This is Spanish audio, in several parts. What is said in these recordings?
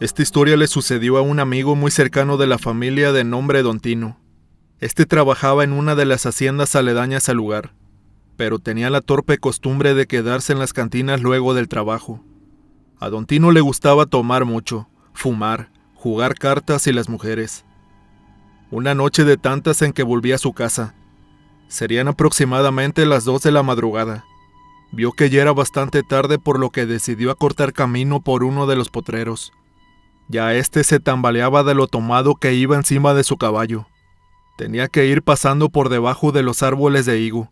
Esta historia le sucedió a un amigo muy cercano de la familia de nombre Don Tino. Este trabajaba en una de las haciendas aledañas al lugar, pero tenía la torpe costumbre de quedarse en las cantinas luego del trabajo. A Don Tino le gustaba tomar mucho, fumar, jugar cartas y las mujeres. Una noche de tantas en que volvía a su casa. Serían aproximadamente las 2 de la madrugada. Vio que ya era bastante tarde, por lo que decidió acortar camino por uno de los potreros. Ya este se tambaleaba de lo tomado que iba encima de su caballo. Tenía que ir pasando por debajo de los árboles de higo,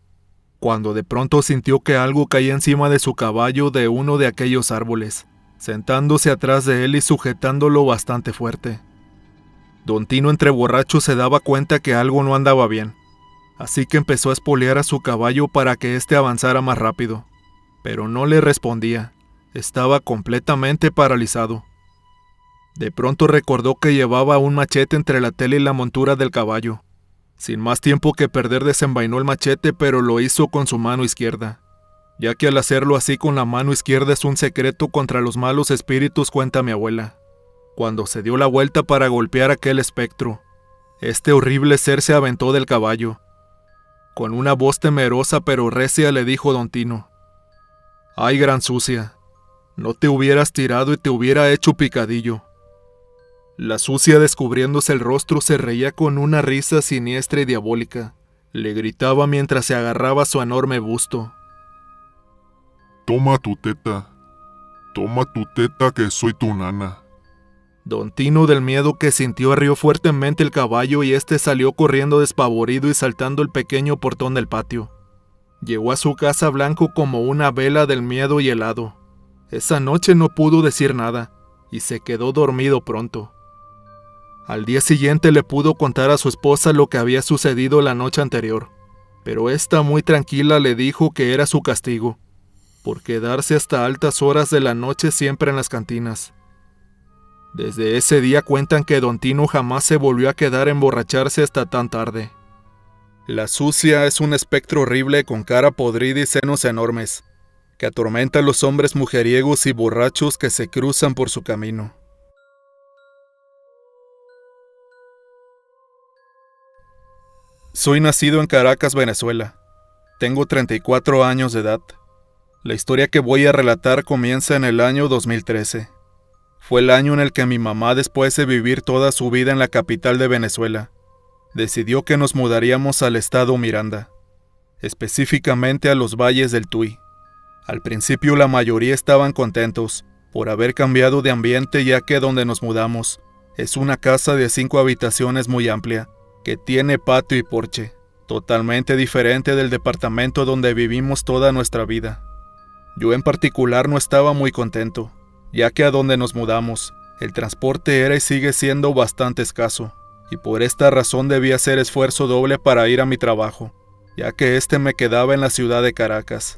cuando de pronto sintió que algo caía encima de su caballo de uno de aquellos árboles, sentándose atrás de él y sujetándolo bastante fuerte. Don Tino, entre borracho, se daba cuenta que algo no andaba bien, así que empezó a espolear a su caballo para que éste avanzara más rápido, pero no le respondía. Estaba completamente paralizado. De pronto recordó que llevaba un machete entre la tela y la montura del caballo. Sin más tiempo que perder desenvainó el machete, pero lo hizo con su mano izquierda, ya que al hacerlo así con la mano izquierda es un secreto contra los malos espíritus, cuenta mi abuela. Cuando se dio la vuelta para golpear a aquel espectro, este horrible ser se aventó del caballo. Con una voz temerosa pero recia le dijo Don Tino: «Ay, gran sucia, no te hubieras tirado y te hubiera hecho picadillo». La sucia, descubriéndose el rostro, se reía con una risa siniestra y diabólica. Le gritaba mientras se agarraba a su enorme busto: Toma tu teta que soy tu nana. Don Tino, del miedo que sintió, arrió fuertemente el caballo y este salió corriendo despavorido y saltando el pequeño portón del patio. Llegó a su casa blanco como una vela del miedo y helado. Esa noche no pudo decir nada y se quedó dormido pronto. Al día siguiente le pudo contar a su esposa lo que había sucedido la noche anterior, pero esta, muy tranquila, le dijo que era su castigo, por quedarse hasta altas horas de la noche siempre en las cantinas. Desde ese día cuentan que Don Tino jamás se volvió a quedar a emborracharse hasta tan tarde. La sucia es un espectro horrible con cara podrida y senos enormes, que atormenta a los hombres mujeriegos y borrachos que se cruzan por su camino. Soy nacido en Caracas, Venezuela. Tengo 34 años de edad. La historia que voy a relatar comienza en el año 2013. Fue el año en el que mi mamá, después de vivir toda su vida en la capital de Venezuela, decidió que nos mudaríamos al estado Miranda, específicamente a los valles del Tuy. Al principio la mayoría estaban contentos por haber cambiado de ambiente, ya que donde nos mudamos es una casa de 5 habitaciones muy amplia, que tiene patio y porche, totalmente diferente del departamento donde vivimos toda nuestra vida. Yo en particular no estaba muy contento, ya que a donde nos mudamos, el transporte era y sigue siendo bastante escaso, y por esta razón debía hacer esfuerzo doble para ir a mi trabajo, ya que este me quedaba en la ciudad de Caracas.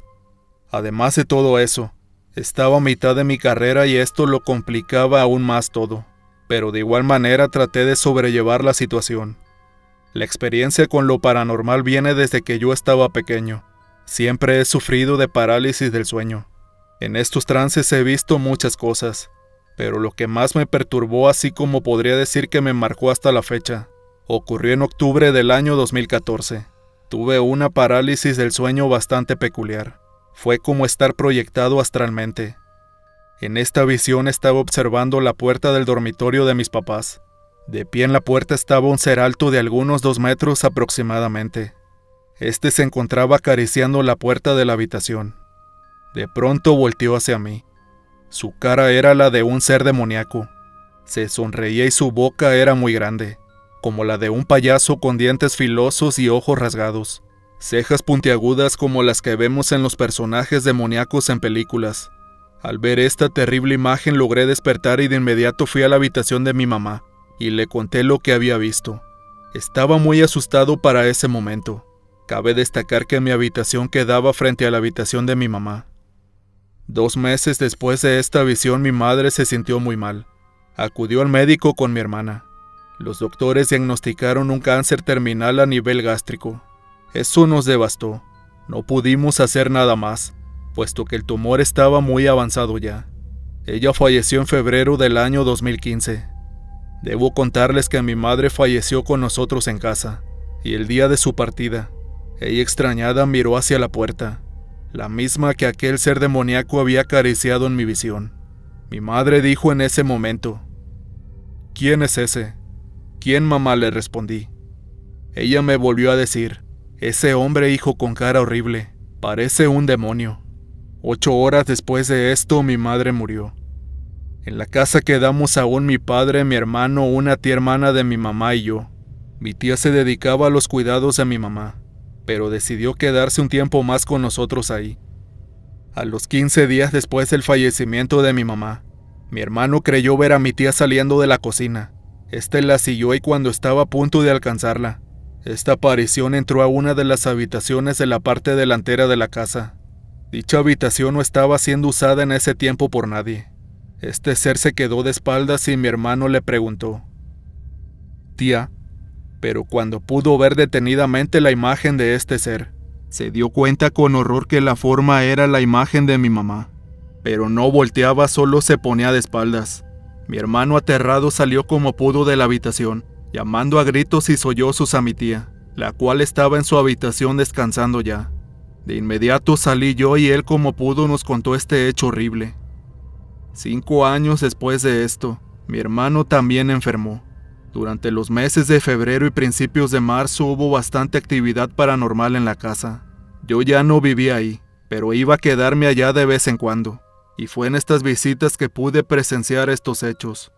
Además de todo eso, estaba a mitad de mi carrera y esto lo complicaba aún más todo, pero de igual manera traté de sobrellevar la situación. La experiencia con lo paranormal viene desde que yo estaba pequeño. Siempre he sufrido de parálisis del sueño. En estos trances he visto muchas cosas, pero lo que más me perturbó, así como podría decir que me marcó hasta la fecha, ocurrió en octubre del año 2014. Tuve una parálisis del sueño bastante peculiar. Fue como estar proyectado astralmente. En esta visión estaba observando la puerta del dormitorio de mis papás. De pie en la puerta estaba un ser alto de algunos 2 metros aproximadamente. Este se encontraba acariciando la puerta de la habitación. De pronto volteó hacia mí. Su cara era la de un ser demoníaco. Se sonreía y su boca era muy grande, como la de un payaso, con dientes filosos y ojos rasgados, cejas puntiagudas como las que vemos en los personajes demoníacos en películas. Al ver esta terrible imagen logré despertar y de inmediato fui a la habitación de mi mamá y le conté lo que había visto. Estaba muy asustado para ese momento. Cabe destacar que mi habitación quedaba frente a la habitación de mi mamá. 2 meses después de esta visión, mi madre se sintió muy mal. Acudió al médico con mi hermana. Los doctores diagnosticaron un cáncer terminal a nivel gástrico. Eso nos devastó. No pudimos hacer nada más, puesto que el tumor estaba muy avanzado ya. Ella falleció en febrero del año 2015. Debo contarles que mi madre falleció con nosotros en casa, y el día de su partida, ella extrañada miró hacia la puerta, la misma que aquel ser demoníaco había acariciado en mi visión. Mi madre dijo en ese momento: «¿Quién es ese?». «¿Quién, mamá?», le respondí. Ella me volvió a decir: «Ese hombre, hijo, con cara horrible, parece un demonio». 8 horas después de esto, mi madre murió. En la casa quedamos aún mi padre, mi hermano, una tía hermana de mi mamá y yo. Mi tía se dedicaba a los cuidados de mi mamá, pero decidió quedarse un tiempo más con nosotros ahí. A los 15 días después del fallecimiento de mi mamá, mi hermano creyó ver a mi tía saliendo de la cocina. La siguió y cuando estaba a punto de alcanzarla, esta aparición entró a una de las habitaciones de la parte delantera de la casa. Dicha habitación no estaba siendo usada en ese tiempo por nadie. Este ser se quedó de espaldas y mi hermano le preguntó: «Tía», pero cuando pudo ver detenidamente la imagen de este ser, se dio cuenta con horror que la forma era la imagen de mi mamá, pero no volteaba, solo se ponía de espaldas. Mi hermano aterrado salió como pudo de la habitación, llamando a gritos y sollozos a mi tía, la cual estaba en su habitación descansando ya. De inmediato salí yo y él como pudo nos contó este hecho horrible. 5 años después de esto, mi hermano también enfermó. Durante los meses de febrero y principios de marzo hubo bastante actividad paranormal en la casa. Yo ya no vivía ahí, pero iba a quedarme allá de vez en cuando, y fue en estas visitas que pude presenciar estos hechos.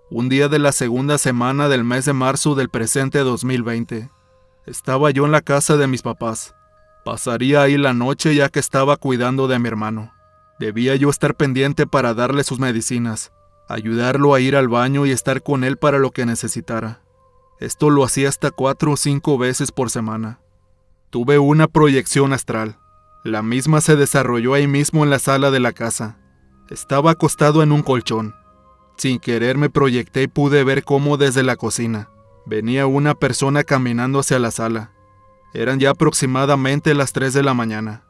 Un día de la segunda semana del mes de marzo del presente 2020, estaba yo en la casa de mis papás. Pasaría ahí la noche ya que estaba cuidando de mi hermano. Debía yo estar pendiente para darle sus medicinas, ayudarlo a ir al baño y estar con él para lo que necesitara. Esto lo hacía hasta 4 o 5 veces por semana. Tuve una proyección astral. La misma se desarrolló ahí mismo en la sala de la casa. Estaba acostado en un colchón. Sin querer me proyecté y pude ver cómo desde la cocina venía una persona caminando hacia la sala. Eran ya aproximadamente las 3 de la mañana.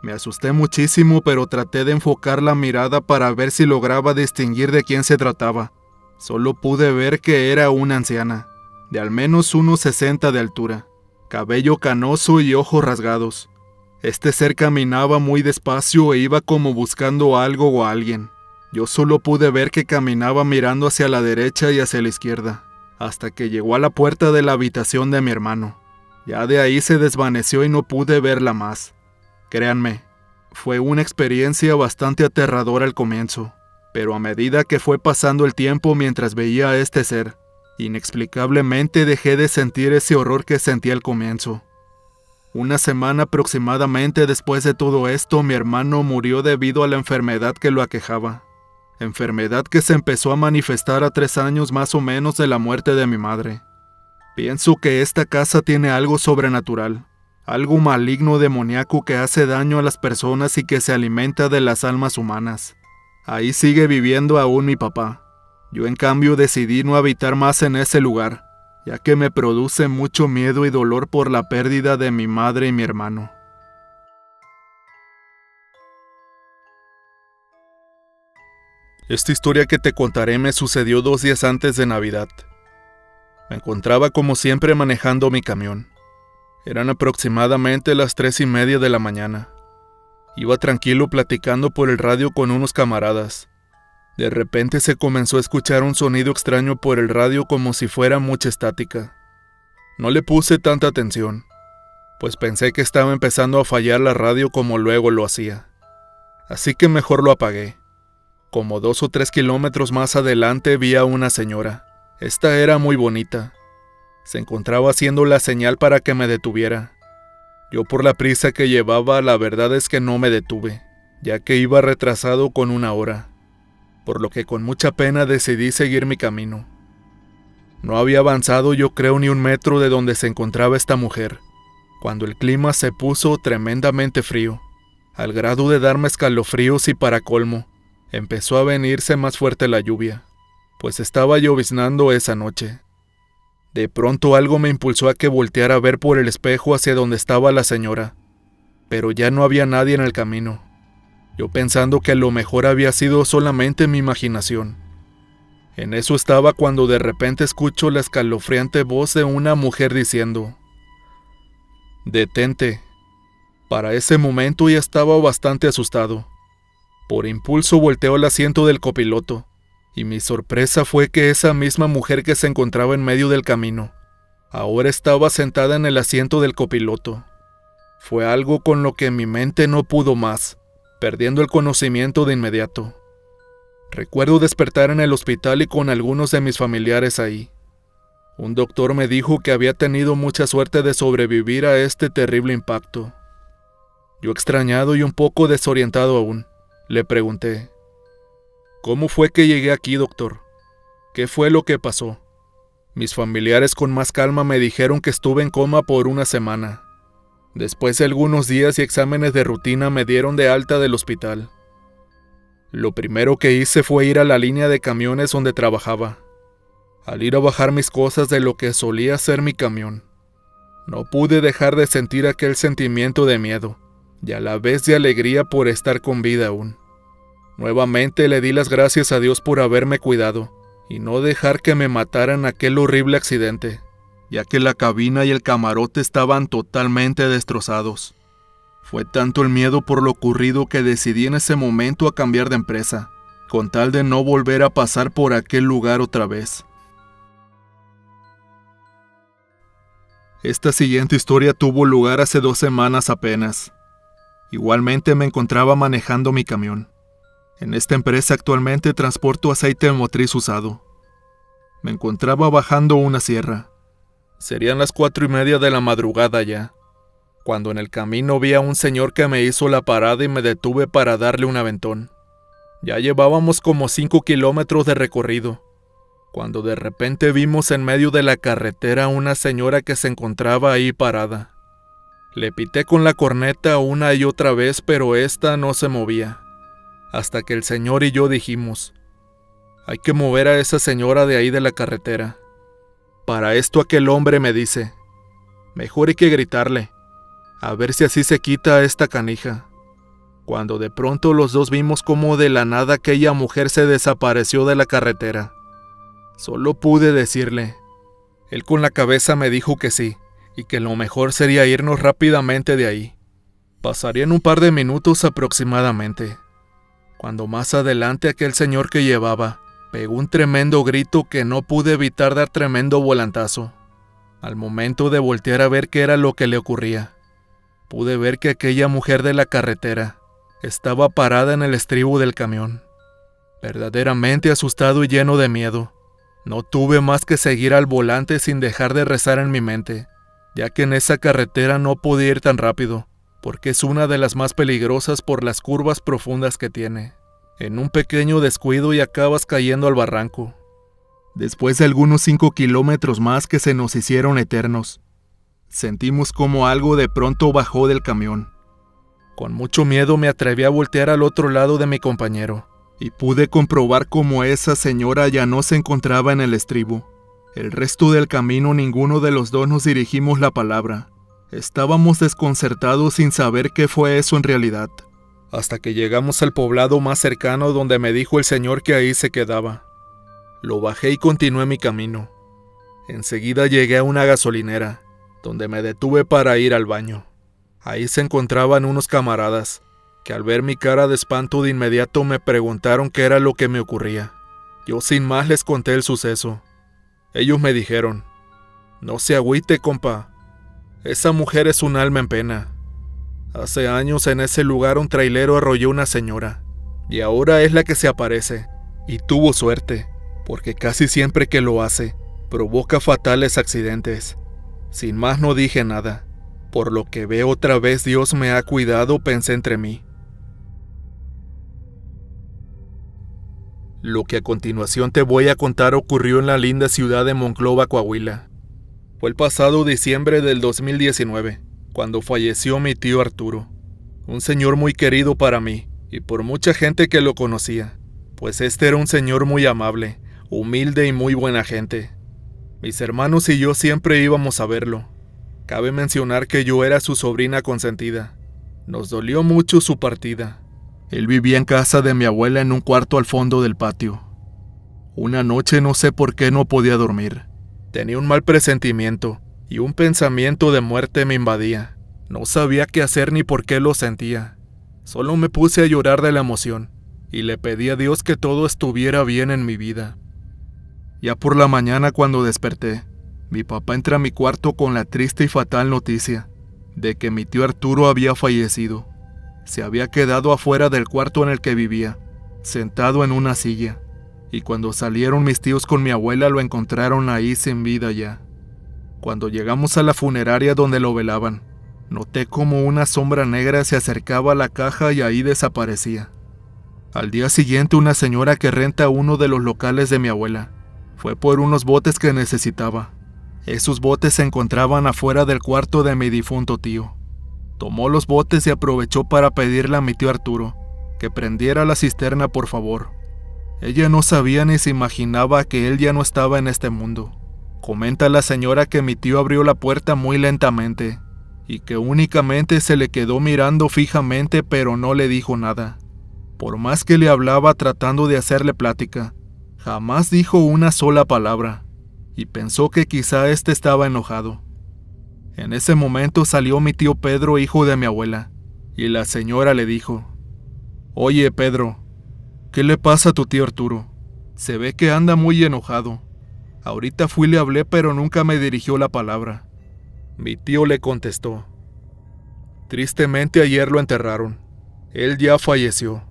Me asusté muchísimo, pero traté de enfocar la mirada para ver si lograba distinguir de quién se trataba. Solo pude ver que era una anciana, de al menos unos 60 de altura, cabello canoso y ojos rasgados. Este ser caminaba muy despacio e iba como buscando algo o a alguien. Yo solo pude ver que caminaba mirando hacia la derecha y hacia la izquierda, hasta que llegó a la puerta de la habitación de mi hermano. Ya de ahí se desvaneció y no pude verla más. Créanme, fue una experiencia bastante aterradora al comienzo, pero a medida que fue pasando el tiempo mientras veía a este ser, inexplicablemente dejé de sentir ese horror que sentí al comienzo. Una semana aproximadamente después de todo esto, mi hermano murió debido a la enfermedad que lo aquejaba. Enfermedad que se empezó a manifestar a 3 años más o menos de la muerte de mi madre. Pienso que esta casa tiene algo sobrenatural. Algo maligno demoníaco que hace daño a las personas y que se alimenta de las almas humanas. Ahí sigue viviendo aún mi papá. Yo en cambio decidí no habitar más en ese lugar, ya que me produce mucho miedo y dolor por la pérdida de mi madre y mi hermano. Esta historia que te contaré me sucedió 2 días antes de Navidad. Me encontraba como siempre manejando mi camión. Eran aproximadamente las 3:30 de la mañana. Iba tranquilo platicando por el radio con unos camaradas. De repente se comenzó a escuchar un sonido extraño por el radio como si fuera mucha estática. No le puse tanta atención, pues pensé que estaba empezando a fallar la radio como luego lo hacía. Así que mejor lo apagué. Como 2 o 3 kilómetros más adelante vi a una señora. Esta era muy bonita. Se encontraba haciendo la señal para que me detuviera. Yo por la prisa que llevaba, la verdad es que no me detuve, ya que iba retrasado con 1 hora, por lo que con mucha pena decidí seguir mi camino. No había avanzado yo creo ni 1 metro de donde se encontraba esta mujer, cuando el clima se puso tremendamente frío, al grado de darme escalofríos y para colmo, empezó a venirse más fuerte la lluvia, pues estaba lloviznando esa noche. De pronto algo me impulsó a que volteara a ver por el espejo hacia donde estaba la señora, pero ya no había nadie en el camino. yo pensando que a lo mejor había sido solamente mi imaginación. En eso estaba cuando de repente escucho la escalofriante voz de una mujer diciendo: «Detente». Para ese momento ya estaba bastante asustado. Por impulso volteó al asiento del copiloto, y mi sorpresa fue que esa misma mujer que se encontraba en medio del camino, ahora estaba sentada en el asiento del copiloto. Fue algo con lo que mi mente no pudo más, perdiendo el conocimiento de inmediato. Recuerdo despertar en el hospital y con algunos de mis familiares ahí. Un doctor me dijo que había tenido mucha suerte de sobrevivir a este terrible impacto. Yo, extrañado y un poco desorientado aún, le pregunté: «¿Cómo fue que llegué aquí, doctor? ¿Qué fue lo que pasó?». Mis familiares con más calma me dijeron que estuve en coma por una semana. Después de algunos días y exámenes de rutina me dieron de alta del hospital. Lo primero que hice fue ir a la línea de camiones donde trabajaba. Al ir a bajar mis cosas de lo que solía ser mi camión, no pude dejar de sentir aquel sentimiento de miedo y a la vez de alegría por estar con vida aún. Nuevamente le di las gracias a Dios por haberme cuidado y no dejar que me mataran aquel horrible accidente, ya que la cabina y el camarote estaban totalmente destrozados. Fue tanto el miedo por lo ocurrido que decidí en ese momento a cambiar de empresa, con tal de no volver a pasar por aquel lugar otra vez. Esta siguiente historia tuvo lugar hace 2 semanas apenas. Igualmente me encontraba manejando mi camión. En esta empresa actualmente transporto aceite motriz usado. Me encontraba bajando una sierra. Serían las 4:30 de la madrugada ya, cuando en el camino vi a un señor que me hizo la parada y me detuve para darle un aventón. Ya llevábamos como 5 kilómetros de recorrido, cuando de repente vimos en medio de la carretera a una señora que se encontraba ahí parada. Le pité con la corneta una y otra vez, pero esta no se movía, hasta que el señor y yo dijimos: «Hay que mover a esa señora de ahí de la carretera». Para esto aquel hombre me dice: «Mejor hay que gritarle, a ver si así se quita esta canija». Cuando de pronto los dos vimos cómo de la nada aquella mujer se desapareció de la carretera. Solo pude decirle. Él con la cabeza me dijo que sí, y que lo mejor sería irnos rápidamente de ahí. Pasarían un par de minutos aproximadamente, cuando más adelante aquel señor que llevaba pegó un tremendo grito que no pude evitar dar tremendo volantazo. Al momento de voltear a ver qué era lo que le ocurría, pude ver que aquella mujer de la carretera estaba parada en el estribo del camión. Verdaderamente asustado y lleno de miedo, no tuve más que seguir al volante sin dejar de rezar en mi mente, ya que en esa carretera no podía ir tan rápido, porque es una de las más peligrosas por las curvas profundas que tiene. En un pequeño descuido y acabas cayendo al barranco. Después de algunos 5 kilómetros más que se nos hicieron eternos, sentimos como algo de pronto bajó del camión. Con mucho miedo me atreví a voltear al otro lado de mi compañero, y pude comprobar cómo esa señora ya no se encontraba en el estribo. El resto del camino ninguno de los dos nos dirigimos la palabra. Estábamos desconcertados sin saber qué fue eso en realidad, hasta que llegamos al poblado más cercano donde me dijo el señor que ahí se quedaba. Lo bajé y continué mi camino. Enseguida llegué a una gasolinera, donde me detuve para ir al baño. Ahí se encontraban unos camaradas, que al ver mi cara de espanto de inmediato me preguntaron qué era lo que me ocurría. Yo sin más les conté el suceso. Ellos me dijeron: «No se agüite, compa. Esa mujer es un alma en pena. Hace años en ese lugar un trailero arrolló a una señora, y ahora es la que se aparece. Y tuvo suerte, porque casi siempre que lo hace, provoca fatales accidentes». Sin más no dije nada. Por lo que veo otra vez Dios me ha cuidado, pensé entre mí. Lo que a continuación te voy a contar ocurrió en la linda ciudad de Monclova, Coahuila. Fue el pasado diciembre del 2019, cuando falleció mi tío Arturo, un señor muy querido para mí y por mucha gente que lo conocía, pues este era un señor muy amable, humilde y muy buena gente. Mis hermanos y yo siempre íbamos a verlo. Cabe mencionar que yo era su sobrina consentida. Nos dolió mucho su partida. Él vivía en casa de mi abuela en un cuarto al fondo del patio. Una noche no sé por qué no podía dormir. Tenía un mal presentimiento y un pensamiento de muerte me invadía. No sabía qué hacer ni por qué lo sentía. Solo me puse a llorar de la emoción y le pedí a Dios que todo estuviera bien en mi vida. Ya por la mañana cuando desperté, mi papá entra a mi cuarto con la triste y fatal noticia de que mi tío Arturo había fallecido. Se había quedado afuera del cuarto en el que vivía, sentado en una silla, y cuando salieron mis tíos con mi abuela lo encontraron ahí sin vida ya. Cuando llegamos a la funeraria donde lo velaban, noté como una sombra negra se acercaba a la caja y ahí desaparecía. Al día siguiente una señora que renta uno de los locales de mi abuela fue por unos botes que necesitaba. Esos botes se encontraban afuera del cuarto de mi difunto tío. Tomó los botes y aprovechó para pedirle a mi tío Arturo que prendiera la cisterna por favor. Ella no sabía ni se imaginaba que él ya no estaba en este mundo. Comenta la señora que mi tío abrió la puerta muy lentamente y que únicamente se le quedó mirando fijamente pero no le dijo nada. Por más que le hablaba tratando de hacerle plática, jamás dijo una sola palabra y pensó que quizá estaba enojado. En ese momento salió mi tío Pedro, hijo de mi abuela, y la señora le dijo: «Oye, Pedro, ¿qué le pasa a tu tío Arturo? Se ve que anda muy enojado. Ahorita fui y le hablé, pero nunca me dirigió la palabra». Mi tío le contestó: «Tristemente ayer lo enterraron. Él ya falleció».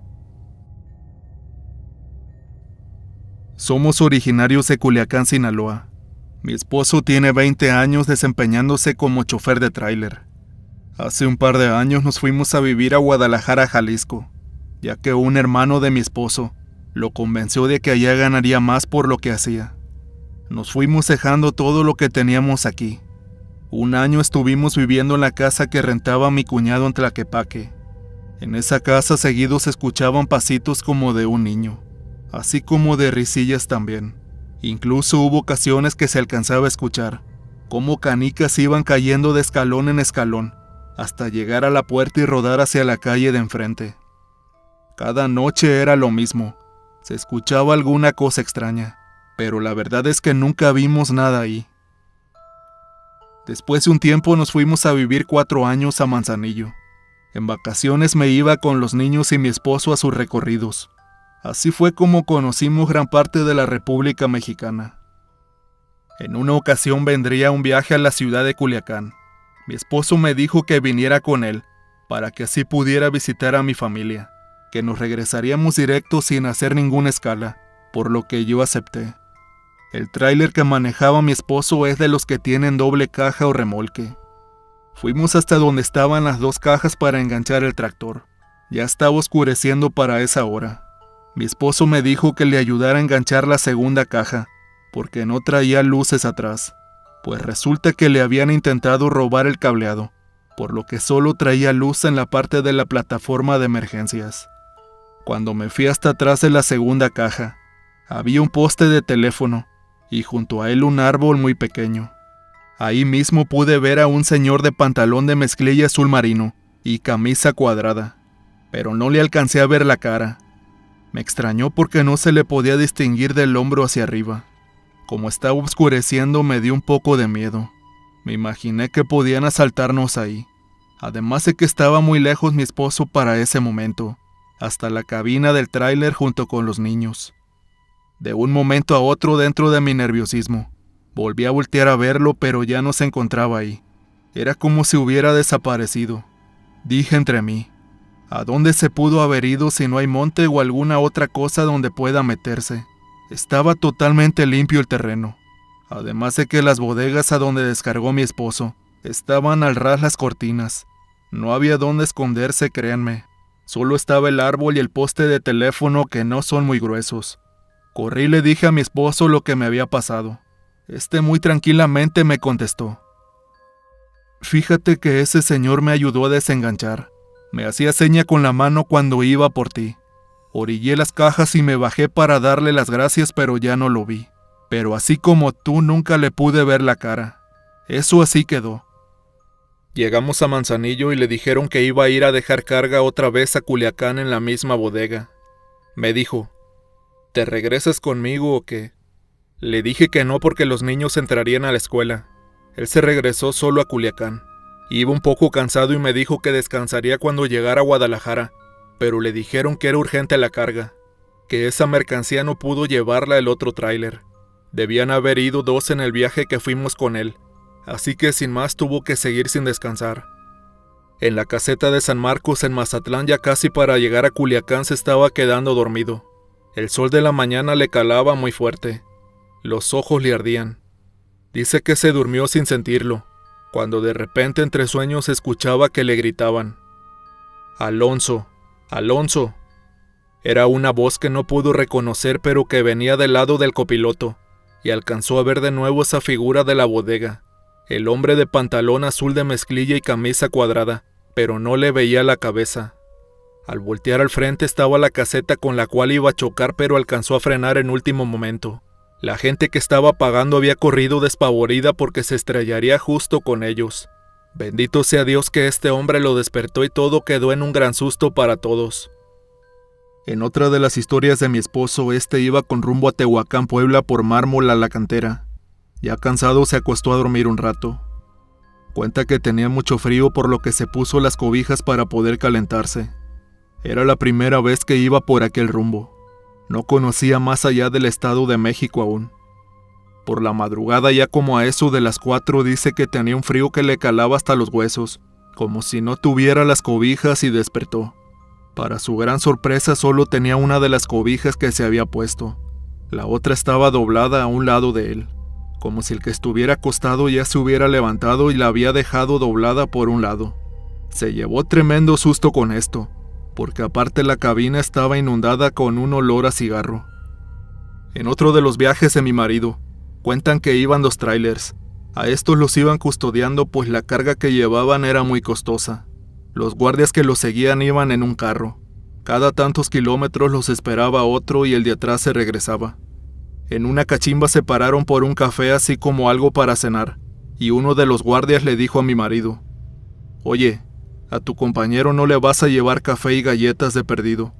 Somos originarios de Culiacán, Sinaloa. Mi esposo tiene 20 años desempeñándose como chofer de tráiler. Hace un par de años nos fuimos a vivir a Guadalajara, Jalisco, ya que un hermano de mi esposo lo convenció de que allá ganaría más por lo que hacía. Nos fuimos dejando todo lo que teníamos aquí. Un año estuvimos viviendo en la casa que rentaba mi cuñado en Tlaquepaque. En esa casa seguido se escuchaban pasitos como de un niño, así como de risillas también. Incluso hubo ocasiones que se alcanzaba a escuchar cómo canicas iban cayendo de escalón en escalón hasta llegar a la puerta y rodar hacia la calle de enfrente. Cada noche era lo mismo, se escuchaba alguna cosa extraña, pero la verdad es que nunca vimos nada ahí. Después de un tiempo nos fuimos a vivir 4 años a Manzanillo. En vacaciones me iba con los niños y mi esposo a sus recorridos. Así fue como conocimos gran parte de la República Mexicana. En una ocasión vendría un viaje a la ciudad de Culiacán. Mi esposo me dijo que viniera con él, para que así pudiera visitar a mi familia, que nos regresaríamos directos sin hacer ninguna escala, por lo que yo acepté. El tráiler que manejaba mi esposo es de los que tienen doble caja o remolque. Fuimos hasta donde estaban las 2 cajas para enganchar el tractor. Ya estaba oscureciendo para esa hora. Mi esposo me dijo que le ayudara a enganchar la segunda caja, porque no traía luces atrás, pues resulta que le habían intentado robar el cableado, por lo que solo traía luz en la parte de la plataforma de emergencias. Cuando me fui hasta atrás de la segunda caja, había un poste de teléfono, y junto a él un árbol muy pequeño. Ahí mismo pude ver a un señor de pantalón de mezclilla azul marino y camisa cuadrada, pero no le alcancé a ver la cara. Me extrañó porque no se le podía distinguir del hombro hacia arriba. Como estaba oscureciendo me dio un poco de miedo. Me imaginé que podían asaltarnos ahí. Además de que estaba muy lejos mi esposo para ese momento, hasta la cabina del tráiler junto con los niños. De un momento a otro, dentro de mi nerviosismo, volví a voltear a verlo, pero ya no se encontraba ahí. Era como si hubiera desaparecido. Dije entre mí: ¿a dónde se pudo haber ido si no hay monte o alguna otra cosa donde pueda meterse? Estaba totalmente limpio el terreno. Además de que las bodegas a donde descargó mi esposo estaban al ras las cortinas. No había dónde esconderse, créanme. Solo estaba el árbol y el poste de teléfono, que no son muy gruesos. Corrí y le dije a mi esposo lo que me había pasado. Muy tranquilamente me contestó: «Fíjate que ese señor me ayudó a desenganchar. Me hacía seña con la mano cuando iba por ti. Orillé las cajas y me bajé para darle las gracias, pero ya no lo vi. Pero así como tú, nunca le pude ver la cara. Eso así quedó». Llegamos a Manzanillo y le dijeron que iba a ir a dejar carga otra vez a Culiacán en la misma bodega. Me dijo, ¿te regresas conmigo o qué? Le dije que no porque los niños entrarían a la escuela. Él se regresó solo a Culiacán. Iba un poco cansado y me dijo que descansaría cuando llegara a Guadalajara, pero le dijeron que era urgente la carga, que esa mercancía no pudo llevarla el otro tráiler. Debían haber ido 2 en el viaje que fuimos con él, así que sin más tuvo que seguir sin descansar. En la caseta de San Marcos en Mazatlán, ya casi para llegar a Culiacán, se estaba quedando dormido. El sol de la mañana le calaba muy fuerte. Los ojos le ardían. Dice que se durmió sin sentirlo, cuando de repente entre sueños escuchaba que le gritaban: «Alonso, Alonso». Era una voz que no pudo reconocer, pero que venía del lado del copiloto, y alcanzó a ver de nuevo esa figura de la bodega, el hombre de pantalón azul de mezclilla y camisa cuadrada, pero no le veía la cabeza. Al voltear al frente estaba la caseta con la cual iba a chocar, pero alcanzó a frenar en último momento. La gente que estaba pagando había corrido despavorida porque se estrellaría justo con ellos. Bendito sea Dios que este hombre lo despertó y todo quedó en un gran susto para todos. En otra de las historias de mi esposo, iba con rumbo a Tehuacán, Puebla, por mármol a la cantera. Ya cansado se acostó a dormir un rato. Cuenta que tenía mucho frío, por lo que se puso las cobijas para poder calentarse. Era la primera vez que iba por aquel rumbo. No conocía más allá del Estado de México aún. Por la madrugada, ya como a eso de las 4, dice que tenía un frío que le calaba hasta los huesos, como si no tuviera las cobijas, y despertó. Para su gran sorpresa, solo tenía una de las cobijas que se había puesto. La otra estaba doblada a un lado de él, como si el que estuviera acostado ya se hubiera levantado y la había dejado doblada por un lado. Se llevó tremendo susto con esto, porque aparte la cabina estaba inundada con un olor a cigarro. En otro de los viajes de mi marido, cuentan que iban 2 trailers. A estos los iban custodiando, pues la carga que llevaban era muy costosa. Los guardias que los seguían iban en un carro. Cada tantos kilómetros los esperaba otro y el de atrás se regresaba. En una cachimba se pararon por un café, así como algo para cenar, y uno de los guardias le dijo a mi marido: «Oye, a tu compañero no le vas a llevar café y galletas de perdido».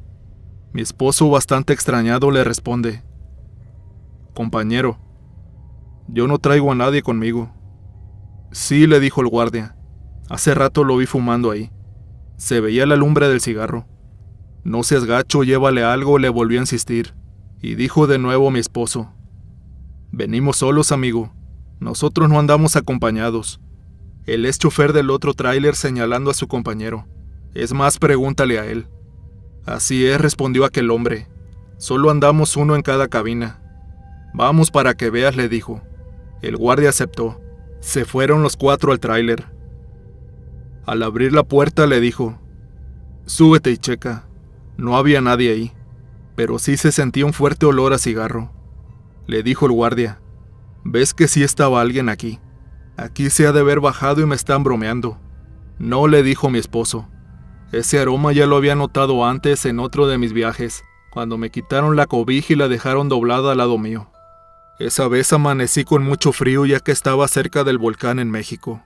Mi esposo, bastante extrañado, le responde: «Compañero, yo no traigo a nadie conmigo». «Sí», le dijo el guardia, «hace rato lo vi fumando ahí. Se veía la lumbre del cigarro». «No seas gacho, llévale algo», le volvió a insistir, y dijo de nuevo mi esposo: «Venimos solos, amigo. Nosotros no andamos acompañados». Él es chofer del otro tráiler, señalando a su compañero. «Es más, pregúntale a él». «Así es», respondió aquel hombre. «Solo andamos uno en cada cabina». «Vamos para que veas», le dijo. El guardia aceptó. Se fueron los 4 al tráiler. Al abrir la puerta le dijo: «Súbete y checa». No había nadie ahí, pero sí se sentía un fuerte olor a cigarro. Le dijo el guardia: «¿Ves que sí estaba alguien aquí? Aquí se ha de haber bajado y me están bromeando». «No», le dijo mi esposo. «Ese aroma ya lo había notado antes en otro de mis viajes, cuando me quitaron la cobija y la dejaron doblada al lado mío. Esa vez amanecí con mucho frío, ya que estaba cerca del volcán en México».